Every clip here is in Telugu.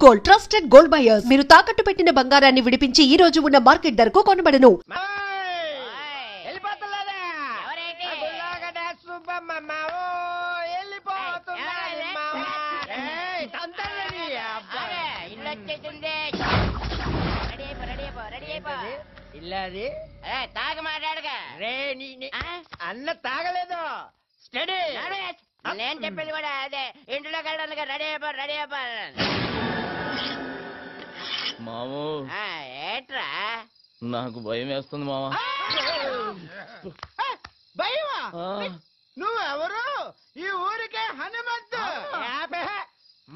గోల్డ్ ట్రస్టెడ్ గోల్డ్ బయర్స్ మీరు తాకట్టు పెట్టిన బంగారాన్ని విడిపించి ఈ రోజు ఉన్న మార్కెట్ ధరకు కొనబడను. ఇల్లాది తాగి మాట్లాడగా రే అన్న తాగలేదు స్టడీ నేను చెప్పేది కూడా అదే ఇంట్లోకి వెళ్ళడానికి రెడీ అయిపో మాము ఏట్రా నాకు భయం వేస్తుంది మామ. భయమా? నువ్వెవరు? ఈ ఊరికే హనుమంతు.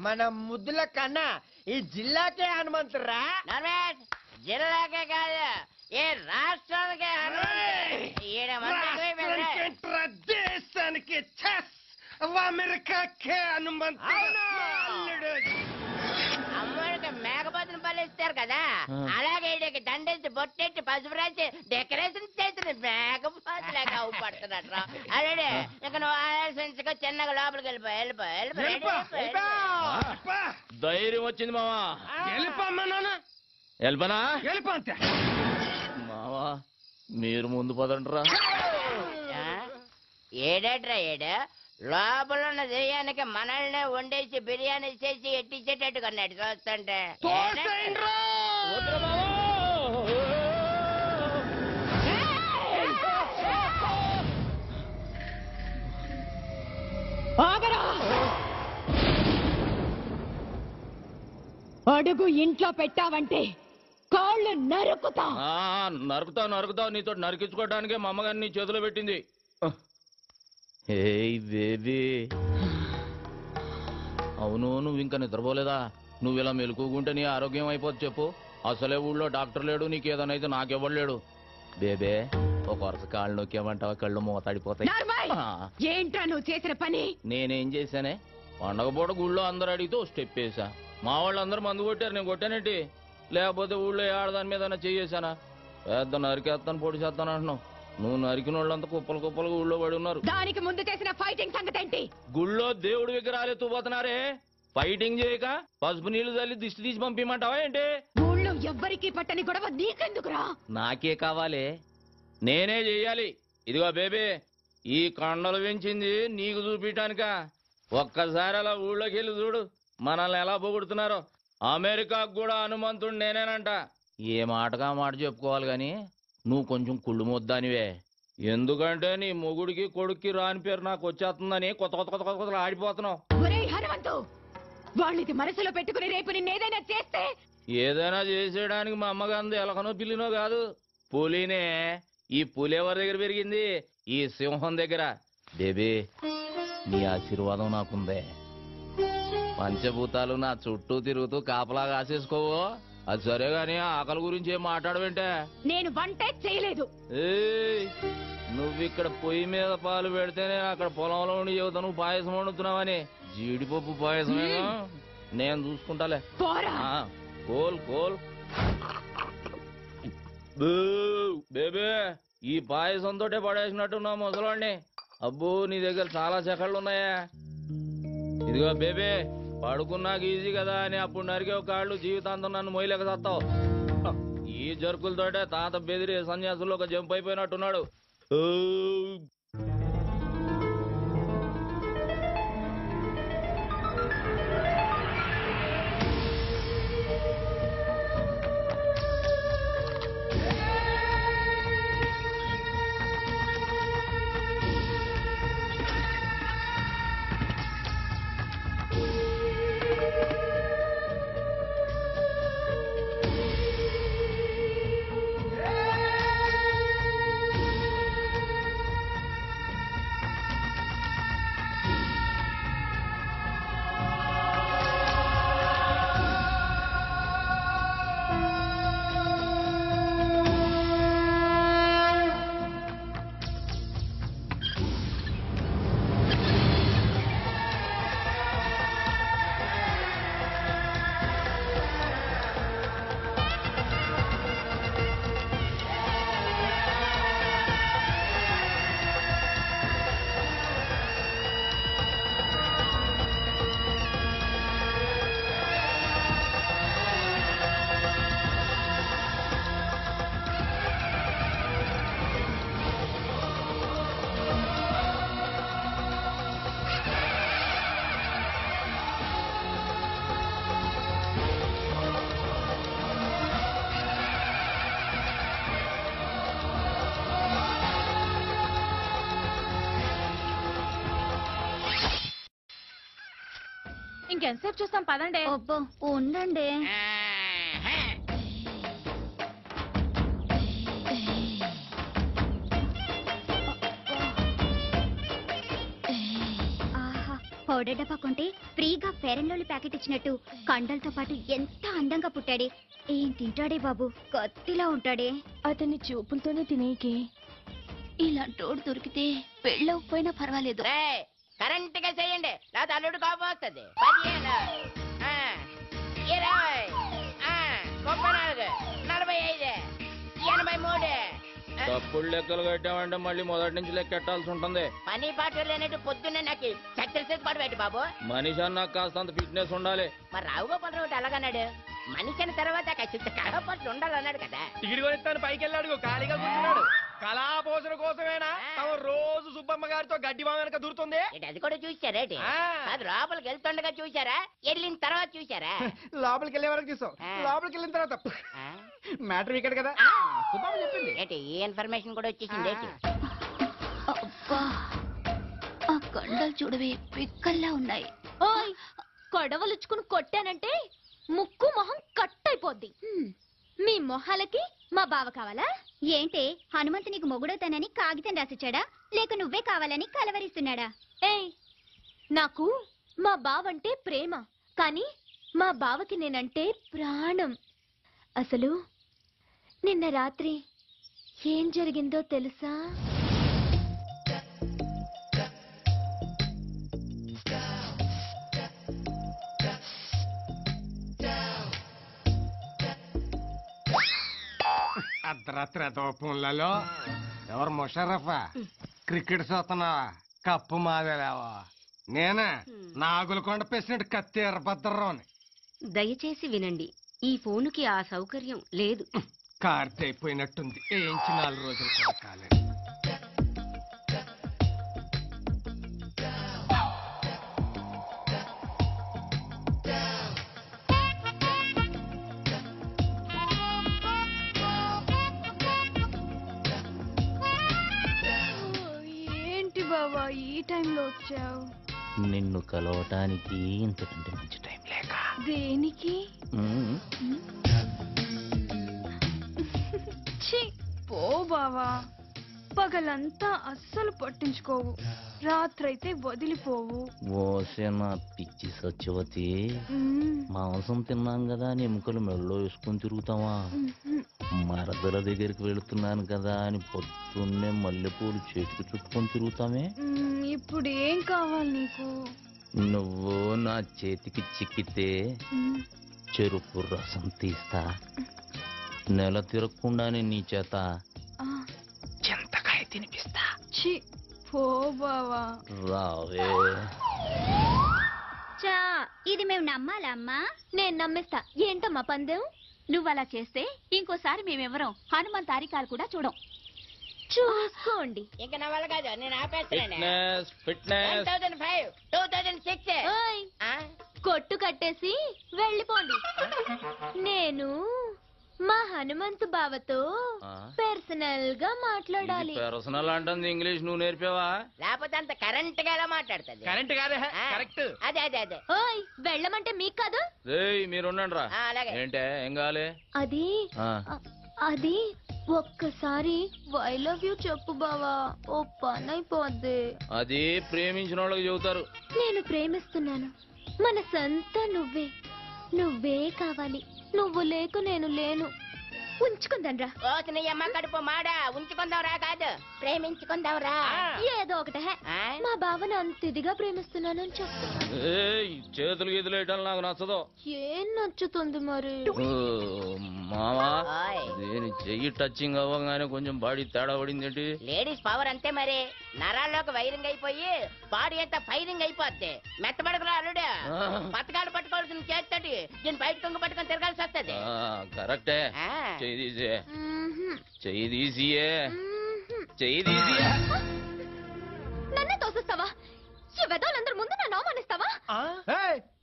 మన ముద్దుల కన్నా ఈ జిల్లాకే హనుమంతురా. జిల్లాకే కాదు ఏ రాష్ట్రానికే దేశానికి అమెరికాకే హనుమంతుడు. అమ్మడికి మేకపోతుని పలిస్తారు కదా, అలాగే వీడికి దండేసి బొట్టెట్టి పసుపు రాసి డెకరేషన్ చేసిన మేకపోతులేక అవుపడుతున్నట్టు. అదే ఇక నువ్వు ఆలోచించుకో, చిన్నగా లోపలికి వెళ్ళిపో. ధైర్యం వచ్చింది మావా. వెళ్ళిపోనా మావా, మీరు ముందు పదండ్రా. ఏడేట్రా లోపల ఉన్న దెయ్యానికి మనల్నే వండేసి బిర్యానీ చేసి ఎట్టించేటట్టు కొన్నాడు చూస్తుంటే. అడుగు ఇంట్లో పెట్టావంటే కాళ్ళు నరుకుతా. నరుకుతావు. నీతో నరికించుకోవడానికే మా అమ్మగారిని నీ చేతిలో పెట్టింది. ఏయ్ బేబీ, అవును నువ్వు ఇంకా నిద్రపోలేదా? నువ్వు ఇలా మెలుకుంటే నీ ఆరోగ్యం అయిపోద్ది చెప్పు. అసలే ఊళ్ళో డాక్టర్ లేడు, నీకు ఏదైతే నాకెవ్వలేడు. బేబే ఒక వరుస కాళ్ళు నొక్కేమంటావా కళ్ళు మూతాడిపోతాయి. ఏంట్రా నువ్వు చేసిన పని? నేనేం చేశానే? పండగ పూట గుళ్ళో అందరు అడిగితే స్టెప్ వేసా. మా వాళ్ళందరూ మందు కొట్టారు, నేను కొట్టానేంటి? లేకపోతే ఊళ్ళో ఆడదాని మీద చేసానా? పెద్ద నరికేస్తాను పొడి చేస్తాను అంటున్నావు. నువ్వు నరికిన వాళ్ళంతా కుప్పలుగా ఊళ్ళో పడి ఉన్నారు. దానికి ముందు చేసిన ఫైటింగ్ సంగతి ఏంటి? గుళ్ళో దేవుడి విగ్రహాలు ఎత్తుపోతున్నారే, ఫైటింగ్ చేయక పసుపు నీళ్లు చల్లి దిష్టి తీసి పంపిమంటావా ఏంటి? ఊళ్ళో ఎవ్వరికి పట్టని గొడవ నీకెందుకురా? నాకే కావాలి, నేనే చెయ్యాలి. ఇదిగో బేబీ, ఈ కొండలు పెంచింది నీకు చూపించడానిక. ఒక్కసారి అలా ఊళ్ళోకి వెళ్ళి చూడు, మనల్ని ఎలా పొగుడుతున్నారో. అమెరికాకు కూడా హనుమంతుడు నేనేనంట. ఏ మాటగా మాట చెప్పుకోవాలి గాని నువ్వు కొంచెం కుళ్ళు మొద్దానివే. ఎందుకంటే నీ మొగుడికి కొడుక్కి రాని పేరు నాకు వచ్చేస్తుందని కొత్త ఆడిపోతున్నావు. వాళ్ళది మనసులో పెట్టుకుని రేపు నిన్నేదైనా చేస్తే? ఏదైనా చేసేయడానికి మా అమ్మగాంది ఎలకనో పిల్లినో కాదు, పులినే. ఈ పులి ఎవరి దగ్గర పెరిగింది? ఈ సింహం దగ్గర. బేబీ, నీ ఆశీర్వాదం నాకుందే. పంచభూతాలు నా చుట్టూ తిరుగుతూ కాపలా కాసేసుకోవో. అది సరే గాని ఆకలి గురించి ఏం మాట్లాడవేంటే? నేను వంటే చేయలేదు. నువ్విక్కడ పొయ్యి మీద పాలు పెడితేనే అక్కడ పొలంలో ఉండి చెబుతా నువ్వు పాయసం వండుతున్నావని. జీడిపప్పు పాయసమే, నేను చూసుకుంటాలే. కోల్ బేబే, ఈ పాయసంతో పడేసినట్టున్నా ముసలాన్ని. అబ్బో, నీ దగ్గర చాలా చెక్కళ్ళు ఉన్నాయా? ఇదిగో బేబే, పడుకున్నాక ఈజీ కదా అని అప్పుడు నరికే కాళ్ళు జీవితాంతం నన్ను మొయ్యలేక సత్తావు. ఈ జరుకులతోటే తాత బెదిరి సన్యాసుల్లో ఒక జంప్ అయిపోయినట్టున్నాడు. ఇంకెంతసేపు చూస్తాం పదండి. అబ్బో ఉండండి. ఆహా. ఆహా, పౌడర్ డబ్బా కొంటే ఫ్రీగా ఫెయిర్ అండ్ లవ్లీ ప్యాకెట్ ఇచ్చినట్టు కండలతో పాటు ఎంత అందంగా పుట్టాడే. ఏం తింటాడే బాబు, కత్తిలా ఉంటాడే. అతన్ని చూపులతోనే తినేకి. ఇలాంటోడు దొరికితే పెళ్ళవకపోయినా పర్వాలేదు. రేయ్, కరెంట్ గా చేయండి లేదా అల్లుడు కోపం వస్తుంది. 15, 20, 34, 45, 83. తప్పుడు లెక్కలు కట్టామంటే మళ్ళీ మొదటి నుంచి లెక్కెట్టాల్సి ఉంటుంది. పని పాటలు లేనట్టు పొద్దున్నే నాకు చక్కెర చేసి పడబెట్టి బాబు. మనిషి అన్నాక కాస్తంత ఫిట్నెస్ ఉండాలి. మరి రావుగోపాలరావు ఒకటి అలాగన్నాడు. మనిషి అన్న తర్వాత ఖచ్చితంగా కడపట్లు ఉండాలన్నాడు కదా. టికెట్ కొనిస్తాను పైకి వెళ్ళాడు ఖాళీగా కూర్చున్నాడు. కళాపోషణ కోసమేనా తమ రోజు సుబ్బమ్మ గారితో గడ్డి బావ వెనక దూరుతుంది. ఏంటి, అది కూడా చూసారేటి? ఆ. అది లోపలికి వెళ్తుండగా చూసారా, వెళ్ళిన తర్వాత చూసారా? లోపలికి వెళ్ళే వరకు చూసాం. ఆ. లోపలికి వెళ్ళిన తర్వాత ఆ? మ్యాటర్ ఇక్కడ కదా ఆ. సుబ్బమ్మ చెప్పింది. ఏంటి ఈ ఇన్ఫర్మేషన్ కూడా వచ్చేసింది ఏంటి? అబ్బా, ఆ కండలు చూడవే పిక్కల్లా ఉన్నాయి. ఓయ్, కొడవలుచ్చుకుని కొట్టానంటే ముక్కు మొహం కట్ అయిపోద్ది. మీ మొహాలకి మా బావ కావాలా? ఏంటే హనుమంతు నీకు మొగుడవుతానని కాగితం రాసిచ్చాడా, లేక నువ్వే కావాలని కలవరిస్తున్నాడా? ఏయ్, నాకు మా బావంటే ప్రేమ, కానీ మా బావకి నేనంటే ప్రాణం. అసలు నిన్న రాత్రి ఏం జరిగిందో తెలుసా? అర్ధరాత్రి దోపంలలో ఎవరు ముషరఫా క్రికెట్ చూస్తున్నావా? కప్పు మాదేలేవా? నేనే నాగులకొండ ప్రెసిడెంట్ కత్తి ఎర్రభద్రరావుని. దయచేసి వినండి, ఈ ఫోనుకి ఆ సౌకర్యం లేదు. కార్తె అయిపోయినట్టుంది. ఏంచి 4 రోజులు కూడా కాలేదు. ఏంటి బావా ఈ టైంలో వచ్చావు? నిన్ను కలవటానికి ఇంతకంటే మంచి టైం లేక. దేనికి? ఛీ, పో బావా. పగలంతా అస్సలు పట్టించుకోవు, రాత్రైతే వదిలిపోవు. ఓసేన పిచ్చి సత్యవతి, మ్మ్. మాంసం తిన్నాం కదా అని ఎముకలు మెళ్ళో వేసుకుని తిరుగుతావా? మరదల దగ్గరికి వెళుతున్నాను కదా అని పొద్దున్నే మల్లెపూలు చేతికి చుట్టుకొని తిరుగుతామే. ఇప్పుడు ఏం కావాలి నీకు? నువ్వు నా చేతికి చిక్కితే చెరుకు రసం తీస్తా, నెల తిరగకుండానే నీ చేత చింతకాయ తినిపిస్తా. ఛీ, పో బావా. రావే. చా, ఇది మేము నమ్మాలా అమ్మా? నేను నమ్మేస్తా. ఏంటమ్మా పందెం? నువ్వు అలా చేస్తే ఇంకోసారి మేమెవరం హనుమంత్ తారికాలు కూడా చూడం. చూసుకోండి. ఇంకా నా వల్ల కాదు, నేను ఆపేస్తున్నాను. Fitness fitness 1005, 2006. ఓయ్, ఆ? కొట్టు కట్టేసి వెళ్ళిపోండి. నేను మా హనుమంతు బావతో ఆ? పర్సనల్ గా మాట్లాడాలి. పర్సనల్ అంటుంది ఇంగ్లీష్ నువ్వు నేర్పావా? లేకపోతే అంత కరెంట్ గా ఎలా మాట్లాడుతుంది? కరెంట్ కాదే ఆ. కరెక్ట్. అదే అదే అదే. ఓయ్, వెళ్ళమంటే మీకు కాదు. ఏయ్ మీరుండండి రా. ఆ, అలాగే. ఏంటే ఏం కావాలి? అది ఆ, అది ఒక్కసారి ఐ లవ్ యూ చెప్పు బావా, ఓ పని అయిపోద్ది. అది ప్రేమించిన వాళ్ళకి చెబుతారు. నేను ప్రేమిస్తున్నాను, మనసంతా నువ్వే, నువ్వే కావాలి. నువ్వు లేకు నేను లేను. ఉంచుకుందాన్రా. ఓసి నీ అమ్మ కడుపు మాడా, ఉంచుకుందాంరా కాదు ప్రేమించుకుందాంరా. ఏదో ఒకటే. ఆ? మా బావని అంత ఇదిగా ప్రేమిస్తున్నానని చెప్తా. ఏయ్ చేతులు గీతులు వేయటం నాకు నచ్చదు. ఏం నచ్చుతుంది మరి? ఓ, మావా ఓయ్. నేను చెయ్యి టచింగ్ అవ్వగానే కొంచెం బాడీ తేడా పడింది ఏంటి? లేడీస్ పవర్ అంతే మరి. నరాల్లోకి వైరింగ్ అయిపోయి బాడీ అంతా ఫైరింగ్ అయిపోద్ది. మెత్తబడకురా అల్లుడు. ఆ. పథకాలు పట్టుకోవాల్సిన చేస్తాడు, దీన్ని బయట కొంగు పట్టుకొని తిరగాల్సి వస్తుంది. ఆ, కరెక్టే. ఆ. చెయ్యి తీసే, మ్మ్హ్మ్. చెయ్యి తీసియే, మ్మ్హ్మ్. చెయ్యి తీసియే. నన్నే తోసిస్తావా? ఈ వెదవులందరి ముందు నన్ను అవమానిస్తావా?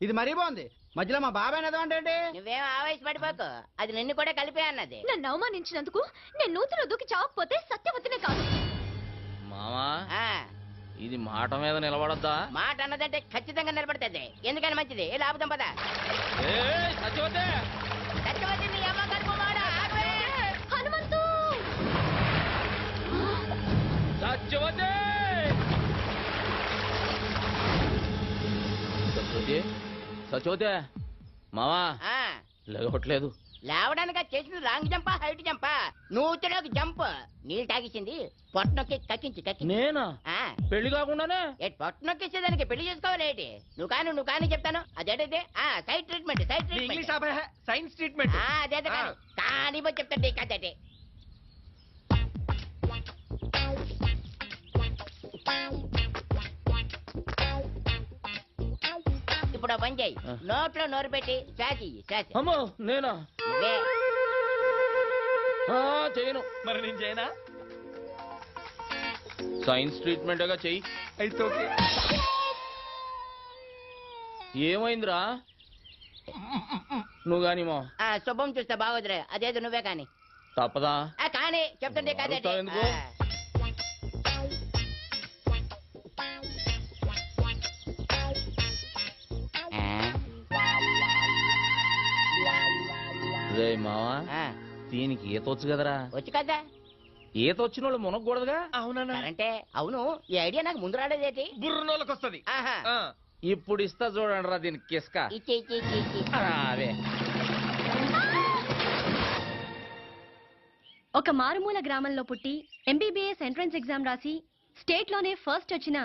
ఇది మరీ బాగుంది. మధ్యలో మా బాబాయ్ అంటే నువ్వేం ఆవేశపడిపోకు, అది నిన్ను కూడా కలిపే అన్నది. నన్ను అవమానించినందుకు నేను నూతిలో దూకి చావకపోతే సత్యవతినే కాదు. మావా ఆ, ఇది మాట మీద నిలబడద్దా? మాట అన్నదంటే ఖచ్చితంగా నిలబడుతుంది. ఎందుకని మంచిది. ఏ లాభం పద. సత్యవతే సత్యవతి నీ అమ్మ కడుపు మాడ. ఆగవే. హనుమంతు సత్యవతే సత్యవతి సత్యవతే మావా ఆ, లేవట్లేదు. లేవడానికి అది చేసింది రాంగ్ జంపా హైట్ జంపా? నూతులోకి జంప్. నీళ్ళు తాగిసింది పొట్టనొక్కి కక్కించి నేనా? ఆ, పెళ్లి కాకుండానే? పొట్టనొక్కిసేదానికి పెళ్లి చేసుకోవాలేటి? నువ్వు కాని చెప్తాను. అదేంటే side treatment English science treatment. అదే కానీ చెప్తాను కదే. ఇప్పుడు పని చేయి. నోట్లో నోరు పెట్టి శాసి అమ్మో నేనా? చేయను. మరి నేను చేయనా? సైన్స్ ట్రీట్మెంట్గా చెయ్యి. అయితే ఓకే. ఏమైందిరా? నువ్వు గాని మా శుభం చూస్తే బాగోదురే. అదేదో నువ్వే కాని. తప్పదా? కానీ చెప్తుంటే కదే. అడుగుతావు ఎందుకు? రే మావా, దీనికి ఈత వచ్చు కదరా? వచ్చు కదా. ఈత వచ్చిన వాళ్ళు మునగకూడదుగా? అవునా? అంటే అవును. ఈ ఐడియా నాకు ముందు రాలేదేటి? బుర్రనోళ్ళకి వస్తుంది. ఆహా. ఇప్పుడు ఇస్తా చూడండి రా దీనికి కిస్క. ఇచ్చి. అదే ఒక మారుమూల గ్రామంలో పుట్టి ఎంబీబీఎస్ ఎంట్రన్స్ ఎగ్జామ్ రాసి స్టేట్ లోనే ఫస్ట్ వచ్చిన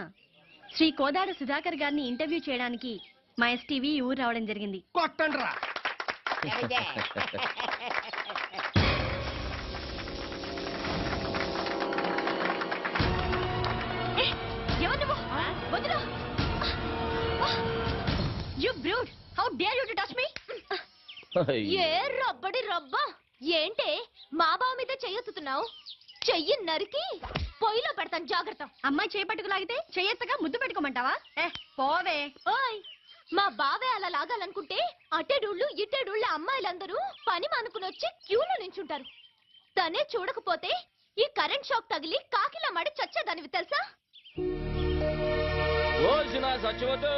శ్రీ కోదాడు సుధాకర్ గారిని ఇంటర్వ్యూ చేయడానికి మా ఎస్టీవీ ఊరు రావడం జరిగింది. కొట్టండి రా. అదే. ఎవరు నువ్వు? వదిలు. You brute! How dare you to touch me? ఏ రబ్బడి రబ్బా ఏంటే మా బావ మీద చెయ్యొత్తుతున్నావు? చెయ్యి నరికి పొయ్యిలో పెడతాను జాగ్రత్త. అమ్మాయి చేపట్టుకు లాగితే చెయ్యెత్తగా ముద్దు పెట్టుకోమంటావా? పోవే. ఓయ్ మా బావే అలా లాగాలనుకుంటే అటెడూళ్ళు ఇటెడూళ్ళ అమ్మాయిలందరూ పని మానుకుని వచ్చి క్యూలో నించుంటారు. తనే చూడకపోతే ఈ కరెంట్ షాక్ తగిలి కాకిలా మడి చచ్చేదానివి తెలుసా? సత్యవతు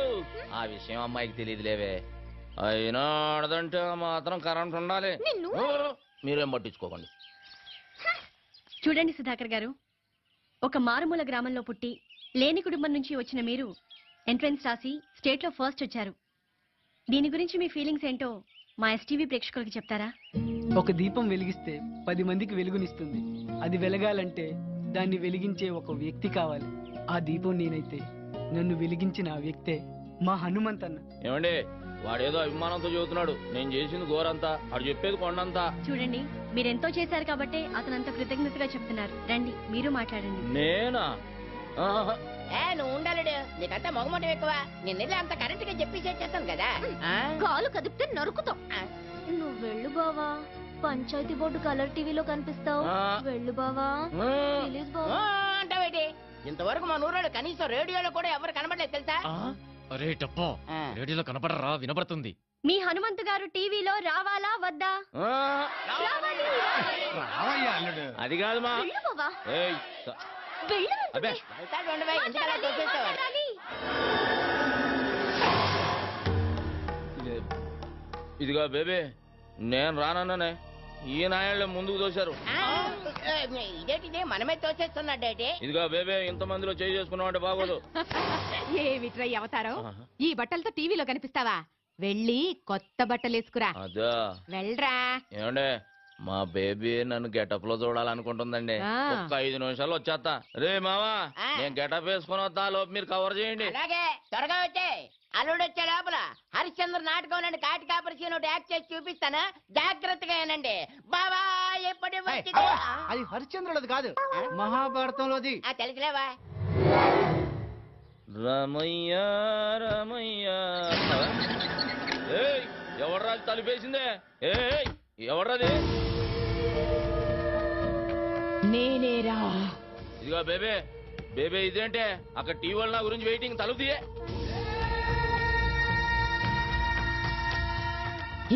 ఆ విషయం అమ్మాయికి తెలియదులేవే. అయినా ఆడదంటే మాత్రం కరెంట్ ఉండాలి. నిన్ను మీరేం పట్టించుకోకండి. చూడండి సుధాకర్ గారు, ఒక మారుమూల గ్రామంలో పుట్టి లేని కుటుంబం నుంచి వచ్చిన మీరు ఎంట్రన్స్ రాసి స్టేట్ లో ఫస్ట్ వచ్చారు. దీని గురించి మీ ఫీలింగ్స్ ఏంటో మా ఎస్టీవీ ప్రేక్షకులకి చెప్తారా? ఒక దీపం వెలిగిస్తే 10 మందికి వెలుగునిస్తుంది. అది వెలగాలంటే దాన్ని వెలిగించే ఒక వ్యక్తి కావాలి. ఆ దీపం నేనైతే నన్ను వెలిగించిన ఆ వ్యక్తే మా హనుమంతన్న. ఏమండి, వాడేదో అభిమానంతో చెబుతున్నాడు. నేను చేసింది గోరంతా, వాడు చెప్పేది కొండంతా. చూడండి, మీరెంతో చేశారు కాబట్టి అతను అంత కృతజ్ఞతగా చెప్తున్నారు. రండి మీరు మాట్లాడండి. నేనా? నువ్వు ఉండాలడు. నీకంతా మొగమటం ఎక్కువ. నేను అంత కరెంట్ గా చెప్పి చేస్తాను కదా. కాలు కదిపితే నరుకుతాం. నువ్వు వెళ్ళు బావా. పంచాయతీ బోర్డు కలర్ టీవీలో కనిపిస్తావు. వెళ్ళు బావా. ప్లీజ్ బావా. అంటావేటి? ఇంతవరకు మా నూరాడు కనీసం రేడియోలో కూడా ఎవరు కనబడలేదు తెలుసా? అరే టప్పా, రేడియోలో కనపడరా? వినపడుతుంది. మీ హనుమంతు గారు టీవీలో రావాలా వద్దా? రావయ్యా అల్లుడు. అది కాదు మా. వెళ్ళు బావా. ఏయ్, వెళ్ళు. అబ్బే వెళ్తాడు ఉండవే. ఎందుకు అలా తోసేస్తావు? ఇదిగో బేబీ, నేను రానన్నానే. ఈ నాయాళ్ళే ముందుకు తోశారు. ఇదేంటిది మనమే తోసేస్తున్నాడేటి? ఇదిగో బేబే, ఇంత మందిలో చేయి చేసుకున్నావు అంటే బాగోదు. ఏమిట్రై అవతారం? ఈ బట్టలతో టీవీలో కనిపిస్తావా? వెళ్ళి కొత్త బట్టలు వేసుకురా. అదా వెళ్ళరా. ఏమండే, మా బేబీ నన్ను గెటప్ లో చూడాలనుకుంటుందండి. ఒక్క 5 నిమిషాలు వచ్చేస్తా. రే మావా, నేను గెటప్ వేసుకుని వస్తా. లోపు మీరు కవర్ చేయండి. అలాగే, త్వరగా వచ్చే. అల్లుడు వచ్చే లోపల హరిశ్చంద్ర నాటకం నుండి కాటి కాపరి సీన్ ఒకటి యాక్ట్ చేసి చూపిస్తాను. జాగ్రత్తగా ఏనండి బాబా. ఎప్పటి అది హరిశ్చంద్రులది కాదు, మహాభారతంలోది. తెలుసులేవా? రమయ్య రమయ్య. ఏయ్, ఎవడ్రా తలుపేసిందే? ఏయ్, ఎవడ్రాది? నేనేరా. ఇదిగో బేబే, బేబే ఇదేంటే అక్కడ టీవీ వాళ్ళ నా గురించి వెయిటింగ్. తలుపు తీయే.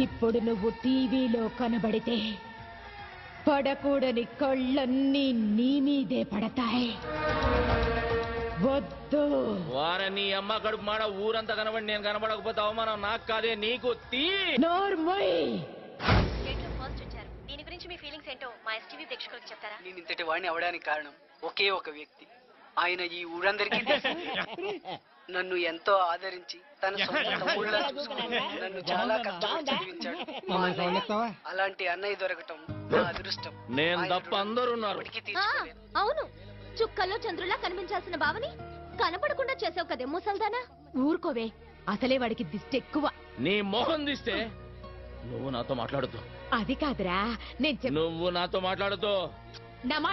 ఇప్పుడు నువ్వు టీవీలో కనబడితే పడకూడని కళ్ళన్నీ నీ మీదే పడతాయి. వార నీ అమ్మ కడుపు మాడ ఊరంతా కనబడి నేను కనబడకపోతే అవమానం నాకు కాదే నీకు. స్టేట్లో ఫస్ట్ వచ్చారు. దీని గురించి మీ ఫీలింగ్స్ ఏంటో మా ఎస్టీవీ ప్రేక్షకులకు చెప్తారా? నేను ఇంతటి వాడిని అవడానికి కారణం ఒకే ఒక వ్యక్తి. ఆయన ఈ ఊరందరికీ తెలుసు. నన్ను ఎంతో ఆదరించి తన సొంత తమ్ముళ్ళ చూసుకుని నన్ను చాలా కష్టపడి చదివించాడు. మా అన్నయ్య. అలాంటి అన్నయ్య దొరకటం నా అదృష్టం. నేను తప్ప అందరూ ఉన్నారు. అవును, చుక్కల్లో చంద్రులా కనిపించాల్సిన బావని కనపడకుండా చేసావు కదే ముసల్దానా. ఊరుకోవే, అసలే వాడికి దిష్టి ఎక్కువ. నీ మొహం తీస్తే నువ్వు నాతో మాట్లాడుతూ. అది కాదురా, నేను నువ్వు నాతో మాట్లాడుతూ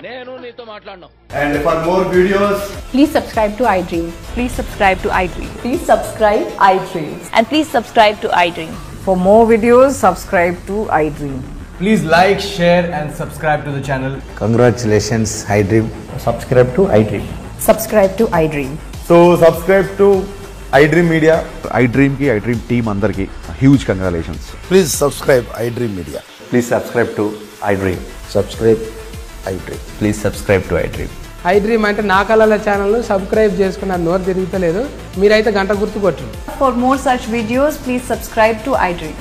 నేను నీతో మాట్లాడను. And for more videos, please subscribe to iDream. Please subscribe to iDream. Please subscribe iDream. And please subscribe to iDream. For more videos, subscribe to iDream. please like, share and subscribe to the channel. Congratulations, iDream. Subscribe to iDream. Subscribe to iDream. So subscribe to iDream Media. iDream ki iDream team andarki huge congratulations. Please subscribe iDream Media. Please subscribe to iDream. Subscribe iDream. Please subscribe to iDream. iDream అంటే నా కళల ఛానల్ సబ్స్క్రైబ్ చేసుకున్న నోరు తిరుగుతలేదు. మీరైతే గంట గుర్తు కొట్టండి. For more such videos, please subscribe to iDream.